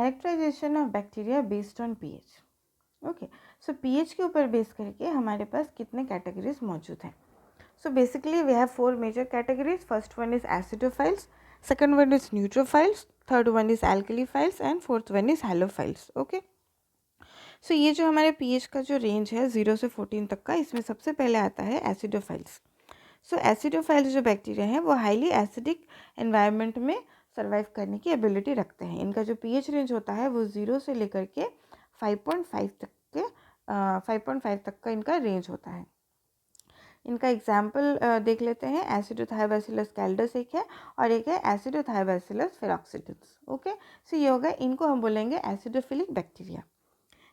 Characterisation of bacteria based on pH. Okay, so pH के ऊपर base करके हमारे पास कितने कैटेगरीज मौजूद हैं। So basically we have 4 major categories. First one is acidophiles, second one is neutrophiles, third one is alkaliphiles and fourth one is halophiles. Okay, so ये जो हमारे पीएच का जो रेंज है 0 से 14 तक का, इसमें सबसे पहले आता है एसिडोफाइल्स. सो एसिडोफाइल्स जो बैक्टीरिया हैं वो हाईली एसिडिक एनवायरनमेंट में सर्वाइव करने की एबिलिटी रखते हैं. इनका जो पीएच रेंज होता है वो 0 से लेकर के 5.5 तक के 5.5 तक का इनका रेंज होता है. इनका एग्जाम्पल देख लेते हैं. एसिडोथायोबैसिलस कैल्डस एक है और एक है एसिडोथायोबैसिलस फेरोक्सिडेंस. ओके, सो ये हो गया. इनको हम बोलेंगे acidophilic bacteria.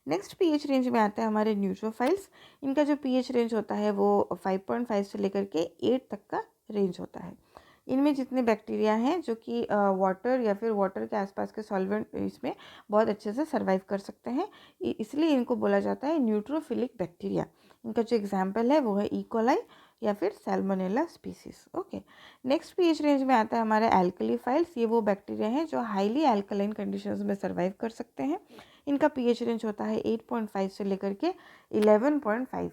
Next pH range में आता है हमारे न्यूट्रोफाइल्स. इनका जो पीएच रेंज होता है वो 5.5 से लेकर के 8 तक का रेंज होता है. इनमें जितने बैक्टीरिया हैं जो कि वाटर या फिर वाटर के आसपास के सॉल्वेंट इसमें बहुत अच्छे से सर्वाइव कर सकते हैं, इसलिए इनको बोला जाता है न्यूट्रोफिलिक बैक्टीरिया. इनका जो एग्जाम्पल है वो है इकोलाई या फिर Salmonella species. Okay, next pH range में आता है हमारे एल्कलीफाइल्स. ये वो बैक्टीरिया हैं जो हाईली एल्कलाइन कंडीशंस में सर्वाइव कर सकते हैं. इनका पीएच रेंज होता है 8.5 से लेकर के 11.5.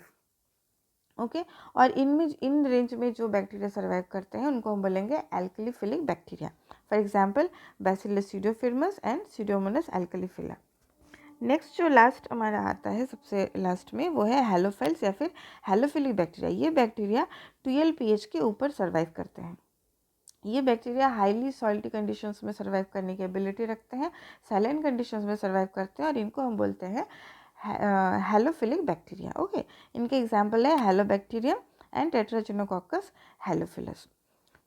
ओके, और इन रेंज में जो बैक्टीरिया सर्वाइव करते हैं उनको हम बोलेंगे alkaliphilic bacteria. For example bacillus pseudofirmus and pseudomonas alkaliphila. Next जो लास्ट हमारा आता है सबसे लास्ट में वो है हैलोफाइल्स या फिर हैलोफिलिक बैक्टीरिया. ये बैक्टीरिया 12 pH के ऊपर सर्वाइव करते हैं. ये बैक्टीरिया हाईली सॉल्टी कंडीशंस में सर्वाइव करने की एबिलिटी रखते हैं, सैलाइन कंडीशंस में सर्वाइव करते हैं और इनको हम बोलते हैं हैलोफिलिक बैक्टीरिया. ओके, इनके एग्जांपल है हैलोबैक्टीरियम एंड टेट्राजिनोकोकस हैलोफिलस.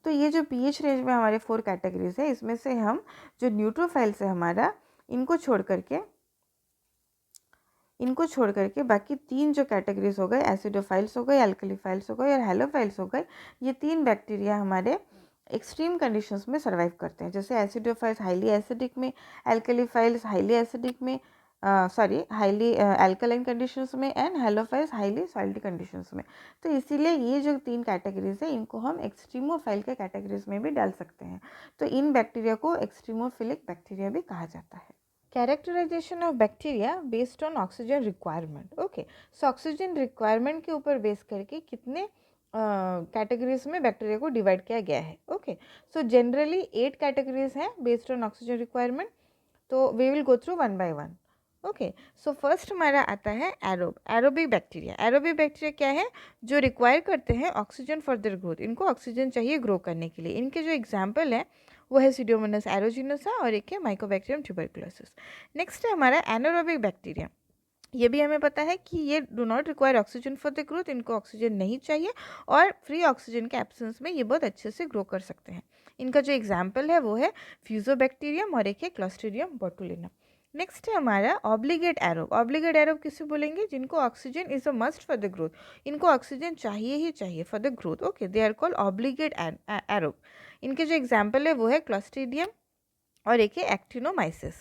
तो ये जो पीएच रेंज में हमारे 4 कैटेगरीज है, इसमें से हम जो न्यूट्रोफाइल्स है हमारा, इनको छोड़ करके बाकी 3 जो कैटेगरीज हो गए, एसिडोफाइल्स हो गए, एल्कलीफाइल्स हो गए और हैलोफाइल्स हो गए, ये 3 बैक्टीरिया हमारे एक्सट्रीम कंडीशंस में सर्वाइव करते हैं. जैसे एसिडोफाइल्स हाईली एसिडिक में, एल्कलीफाइल्स हाईली एसिडिक में, हाईली एल्कलाइन कंडीशंस में एंड हैलोफाइल्स हाईली सॉल्टी कंडीशंस में. तो इसीलिए ये जो 3 कैटेगरीज है इनको हम एक्सट्रीमोफाइल के कैटेगरीज में भी डाल सकते हैं. तो इन बैक्टीरिया को एक्सट्रीमोफिलिक बैक्टीरिया भी कहा जाता है. Characterization of bacteria based on oxygen requirement. Okay, so oxygen requirement के ऊपर बेस करके कितने कैटेगरीज में बैक्टीरिया को डिवाइड किया गया है. ओके, सो जनरली 8 कैटेगरीज हैं बेस्ड ऑन ऑक्सीजन रिक्वायरमेंट. तो we will go through one by one. Okay, so first हमारा आता है एरोबिक बैक्टीरिया. एरोबिक बैक्टीरिया क्या है? जो रिक्वायर करते हैं ऑक्सीजन फॉर देयर ग्रोथ. इनको ऑक्सीजन चाहिए ग्रो करने के लिए. इनके जो एग्जाम्पल है वो है सीडोमोनास एरोजिनोसा और एक है माइकोबैक्टीरियम ट्यूबरकुलोसिस. नेक्स्ट है हमारा एनारोबिक बैक्टीरिया. ये भी हमें पता है कि ये do not require oxygen for the growth. इनको ऑक्सीजन नहीं चाहिए और फ्री ऑक्सीजन के एब्सेंस में ये बहुत अच्छे से ग्रो कर सकते हैं. इनका जो एग्जाम्पल है वो है फ्यूजोबैक्टीरियम और एक है क्लॉस्ट्रीडियम बोटुलिनम. नेक्स्ट है हमारा ऑब्लिगेट एरोब. ऑब्लिगेट एरोब किसे बोलेंगे? जिनको oxygen is a must for the growth. इनको ऑक्सीजन चाहिए ही चाहिए for the growth. Okay, they are called obligate aerobe. इनके जो एग्जाम्पल है वो है क्लॉस्ट्रीडियम और एक है एक्टिनोमाइसिस.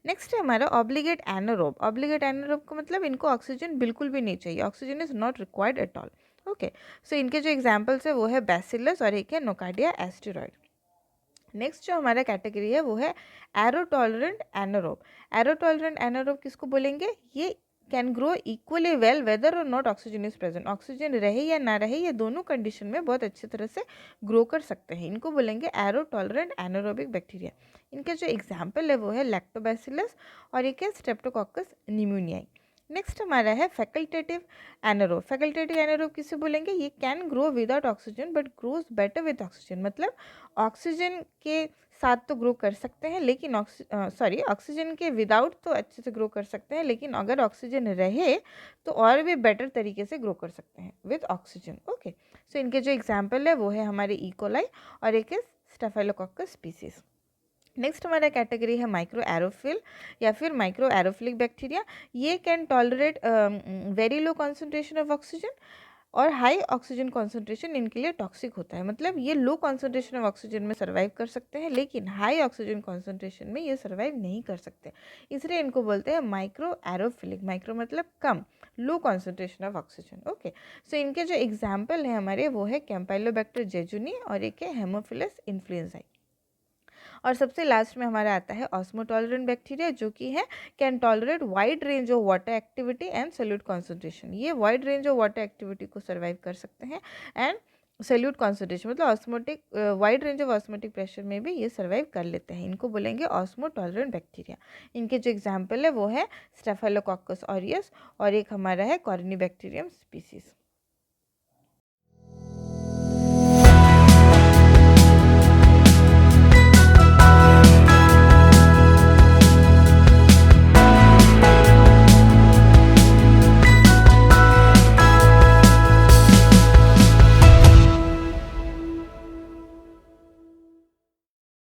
नेक्स्ट है हमारा ऑब्लिगेट एनारोब. ऑब्लिगेट एनारोब का मतलब इनको ऑक्सीजन बिल्कुल भी नहीं चाहिए. Oxygen is not required at all. Okay, so इनके जो एग्जाम्पल्स है वो है बैसिलस और एक है नोकार्डिया एस्टेरॉयड. नेक्स्ट जो हमारा कैटेगरी है वो है एरोटॉलरेंट एनारोब. एरोटॉलरेंट एनारोब किसको बोलेंगे? ये can grow equally well whether or not oxygen is present. Oxygen रहे या ना रहे, ये दोनों कंडीशन में बहुत अच्छी तरह से ग्रो कर सकते हैं. इनको बोलेंगे एरोटॉलरेंट एनारोबिक बैक्टीरिया. इनके जो एग्जाम्पल है वो है लैक्टोबैसिलस और एक है स्ट्रेप्टोकोकस निमोनियाई. नेक्स्ट हमारा है फैकल्टेटिव एनारोब. फैकल्टेटिव एनारोब किसे बोलेंगे? ये can grow without oxygen but grows better with oxygen. मतलब ऑक्सीजन के साथ तो ग्रो कर सकते हैं लेकिन ऑक्सीजन के विदाउट तो अच्छे से ग्रो कर सकते हैं, लेकिन अगर ऑक्सीजन रहे तो और भी बेटर तरीके से ग्रो कर सकते हैं विद ऑक्सीजन. ओके, सो इनके जो एग्जाम्पल है वो है हमारे इकोलाई और एक है स्टेफाइलोकोकस स्पीसीज. नेक्स्ट हमारा कैटेगरी है माइक्रो एरोफिल या फिर माइक्रो एरोफिलिक बैक्टीरिया. ये can tolerate very low concentration of oxygen और हाई ऑक्सीजन कॉन्सेंट्रेशन इनके लिए टॉक्सिक होता है. मतलब ये लो कॉन्सेंट्रेशन ऑफ ऑक्सीजन में सर्वाइव कर सकते हैं लेकिन हाई ऑक्सीजन कॉन्सेंट्रेशन में ये सर्वाइव नहीं कर सकते, इसलिए इनको बोलते हैं माइक्रो एरोफिलिक. माइक्रो मतलब कम, low concentration of oxygen. Okay, so इनके जो एग्जाम्पल हैं हमारे वो है कैम्पाइलोबैक्टर जेजुनी और एक है हेमोफिलस इन्फ्लुएंजाई. और सबसे लास्ट में हमारा आता है ऑस्मोटॉलरेंट बैक्टीरिया, जो कि है can tolerate wide range of water activity and solute concentration. ये wide range of water activity को सर्वाइव कर सकते हैं एंड सोल्यूट कॉन्सेंट्रेशन मतलब osmotic wide range of osmotic pressure में भी ये सर्वाइव कर लेते हैं। इनको बोलेंगे ऑस्मोटॉलरेंट बैक्टीरिया। इनके जो एग्जाम्पल है वो है स्टेफाइलोकोकस ऑरियस और एक हमारा है कॉर्निबैक्टीरियम स्पीसीज।